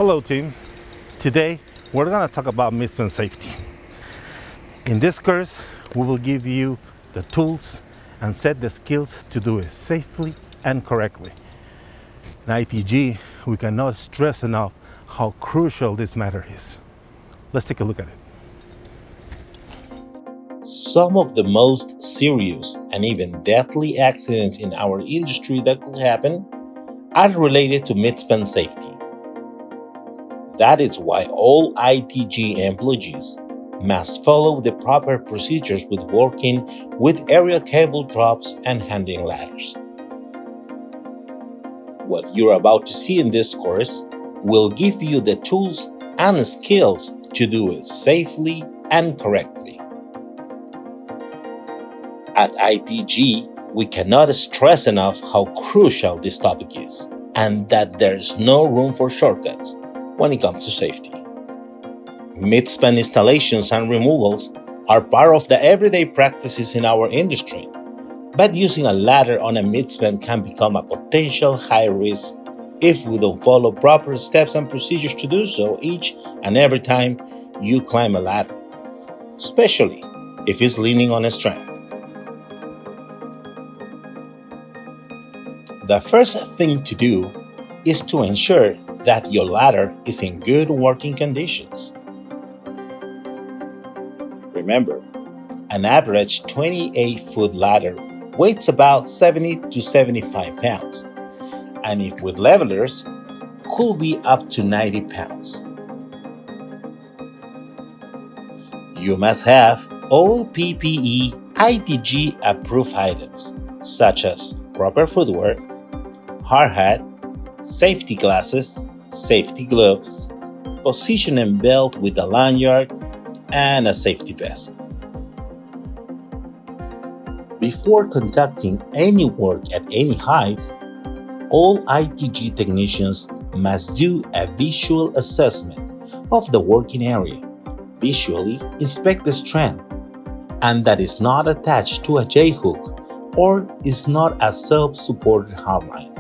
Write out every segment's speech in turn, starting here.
Hello team, today we're going to talk about MidSpan Safety. In this course, we will give you the tools and set the skills to do it safely and correctly. In ITG, we cannot stress enough how crucial this matter is. Let's take a look at it. Some of the most serious and even deadly accidents in our industry that could happen are related to MidSpan Safety. That is why all ITG employees must follow the proper procedures with working with aerial cable drops and handing ladders. What you're about to see in this course will give you the tools and skills to do it safely and correctly. At ITG, we cannot stress enough how crucial this topic is, and that there is no room for shortcuts when it comes to safety. MidSpan installations and removals are part of the everyday practices in our industry, but using a ladder on a MidSpan can become a potential high risk if we don't follow proper steps and procedures to do so each and every time you climb a ladder, especially if it's leaning on a strand. The first thing to do is to ensure that your ladder is in good working conditions. Remember, an average 28-foot ladder weighs about 70 to 75 pounds, and if with levelers, could be up to 90 pounds. You must have all PPE ITG approved items, such as proper footwear, hard hat, safety glasses, safety gloves, position and belt with a lanyard, and a safety vest. Before conducting any work at any height, all ITG technicians must do a visual assessment of the working area, visually inspect the strand, and that is not attached to a J-hook or is not a self-supported hardline.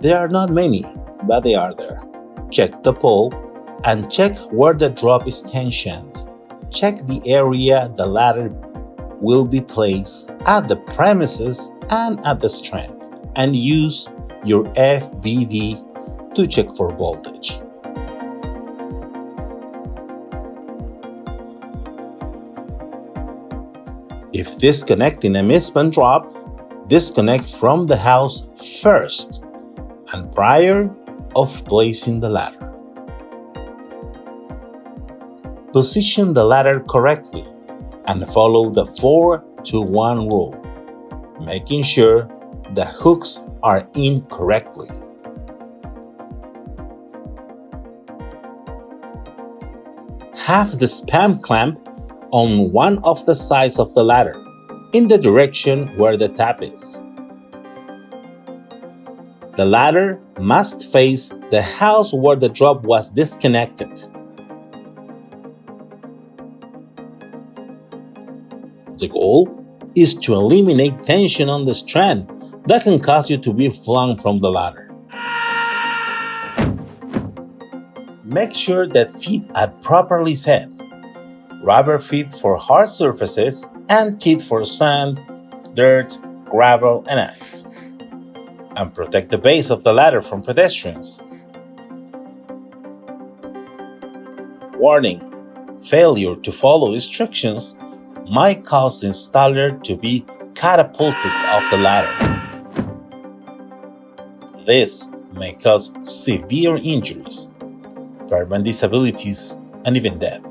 There are not many, but they are there. Check the pole and check where the drop is tensioned. Check the area the ladder will be placed at the premises and at the strand, and use your FBD to check for voltage. If disconnecting a MidSpan drop, disconnect from the house first and prior of placing the ladder. Position the ladder correctly and follow the 4-to-1 rule, making sure the hooks are in correctly. Have the span clamp on one of the sides of the ladder, in the direction where the tap is. The ladder must face the house where the drop was disconnected. The goal is to eliminate tension on the strand that can cause you to be flung from the ladder. Make sure that feet are properly set. Rubber feet for hard surfaces and teeth for sand, dirt, gravel, and ice. And protect the base of the ladder from pedestrians. Warning: failure to follow instructions might cause the installer to be catapulted off the ladder. This may cause severe injuries, permanent disabilities, and even death.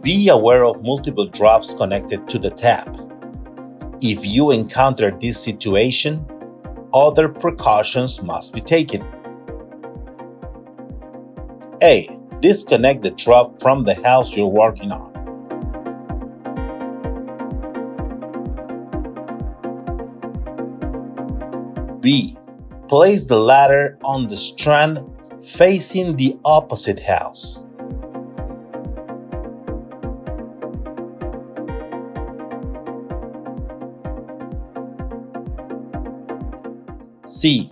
Be aware of multiple drops connected to the tap. If you encounter this situation, other precautions must be taken. A. Disconnect the drop from the house you're working on. B. Place the ladder on the strand facing the opposite house. C.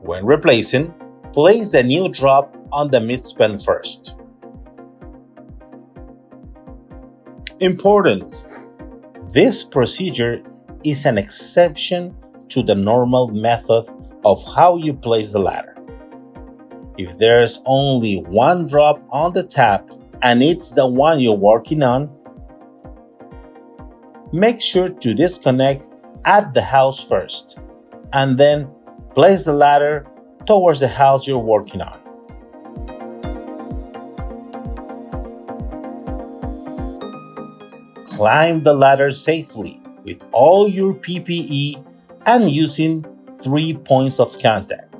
When replacing, place the new drop on the midspan first. Important: this procedure is an exception to the normal method of how you place the ladder. If there's only one drop on the tap and it's the one you're working on, make sure to disconnect at the house first and then place the ladder towards the house you're working on. Climb the ladder safely with all your PPE and using 3 points of contact.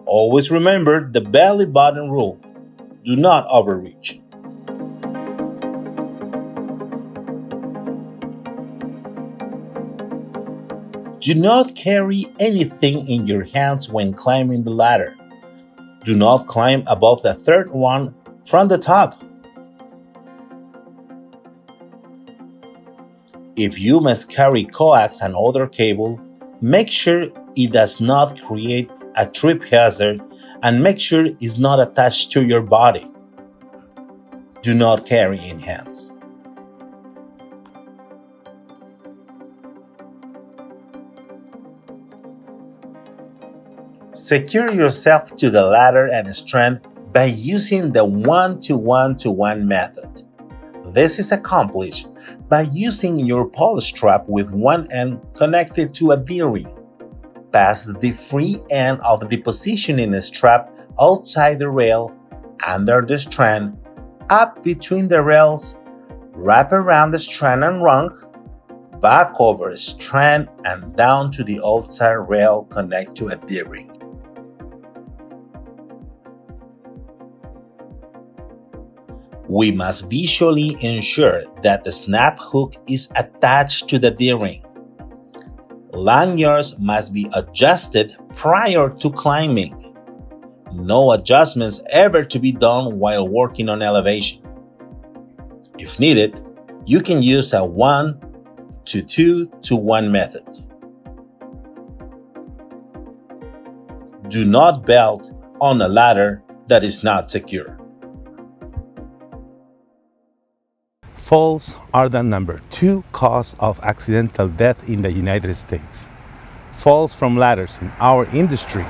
Always remember the belly button rule. Do not overreach. Do not carry anything in your hands when climbing the ladder. Do not climb above the third one from the top. If you must carry coax and other cable, make sure it does not create a trip hazard and make sure it's not attached to your body. Do not carry in hands. Secure yourself to the ladder and strand by using the 1-to-1-to-1 method. This is accomplished by using your pull strap with one end connected to a D-ring. Pass the free end of the positioning strap outside the rail, under the strand, up between the rails, wrap around the strand and rung, back over strand and down to the outside rail connect to a D-ring. We must visually ensure that the snap hook is attached to the D-ring. Lanyards must be adjusted prior to climbing. No adjustments ever to be done while working on elevation. If needed, you can use a 1-to-2-to-1 method. Do not belt on a ladder that is not secure. Falls are the number 2 cause of accidental death in the United States. Falls from ladders in our industry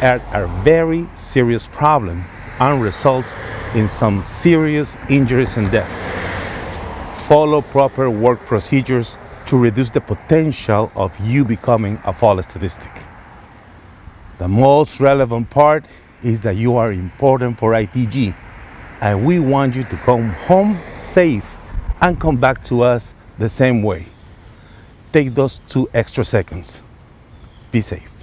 are a very serious problem and results in some serious injuries and deaths. Follow proper work procedures to reduce the potential of you becoming a fall statistic. The most relevant part is that you are important for ITG, and we want you to come home safe and come back to us the same way. Take those 2 extra seconds. Be safe.